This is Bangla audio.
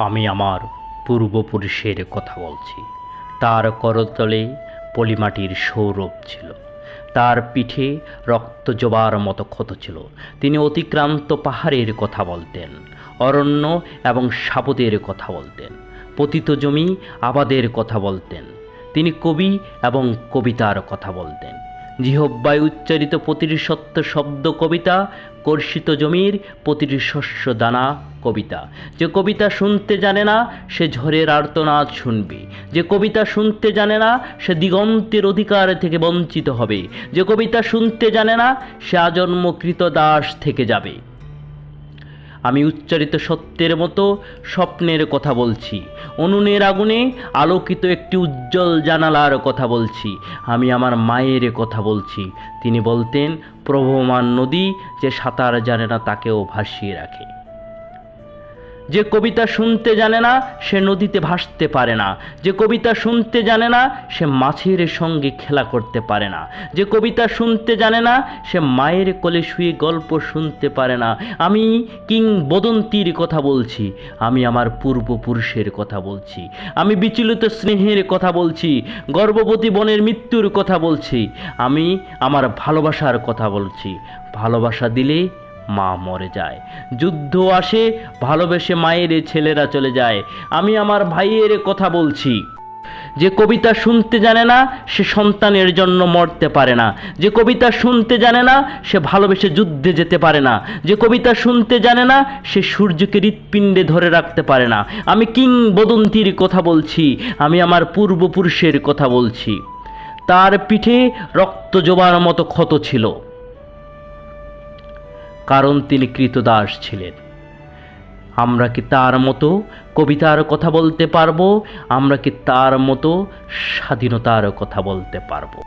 আমি আমার পূর্বপুরুষের কথা বলছি। তার করতলে পলিমাটির সৌরভ ছিল, তার পিঠে রক্ত জবার মতো ক্ষত ছিল। তিনি অতিক্রান্ত পাহাড়ের কথা বলতেন, অরণ্য এবং সাবদের কথা বলতেন, পতিত জমি আবাদের কথা বলতেন। তিনি কবি এবং কবিতার কথা বলতেন। জিহ্বায় উচ্চারিত প্রতিটি সত্য শব্দ কবিতা, কর্ষিত জমির প্রতিটি শস্য দানা কবিতা। যে কবিতা শুনতে জানে না সে ঝড়ের আর্তনাদ শুনবে, যে কবিতা শুনতে জানে না সে দিগন্তের অধিকার থেকে বঞ্চিত হবে, যে কবিতা শুনতে জানে না সে আজন্ম কৃতদাস থেকে যাবে। আমি উচ্চারিত সত্যের মতো স্বপ্নের কথা বলছি, উনুনের আগুনে আলোকিত একটি উজ্জ্বল জানালার কথা বলছি। আমি আমার মায়ের কথা বলছি। তিনি বলতেন, প্রবহমান নদী যে সাঁতার জানে না তাকেও ভাসিয়ে রাখে। যে কবিতা শুনতে জানে না সে নদীতে ভাসতে পারে না, যে কবিতা শুনতে জানে না সে মাছের সঙ্গে খেলা করতে পারে না, যে কবিতা শুনতে জানে না সে মায়ের কোলে শুয়ে গল্প শুনতে পারে না। আমি কিংবদন্তির কথা বলছি, আমি আমার পূর্বপুরুষের কথা বলছি, আমি বিচলিত স্নেহের কথা বলছি, গর্ভবতী বনের মৃত্যুর কথা বলছি, আমি আমার ভালোবাসার কথা বলছি। ভালোবাসা দিলে মা মরে যায়, যুদ্ধ আসে, ভালোবেসে মায়ের ছেলেরা চলে যায়। আমি আমার ভাইয়ের কথা বলছি। যে কবিতা শুনতে জানে না সে সন্তানের জন্য মরতে পারে না, যে কবিতা শুনতে জানে না সে ভালোবেসে যুদ্ধে যেতে পারে না, যে কবিতা শুনতে জানে না সে সূর্যকে হৃৎপিণ্ডে ধরে রাখতে পারে না। আমি কিংবদন্তির কথা বলছি, আমি আমার পূর্বপুরুষের কথা বলছি। তার পিঠে রক্ত জোবার মতো ক্ষত ছিল, কারণ তিনি কৃতদাস ছিলেন। আমরা কি তার মতো কবিতার কথা বলতে পারবো? আমরা কি তার মতো স্বাধীনতার কথা বলতে পারবো?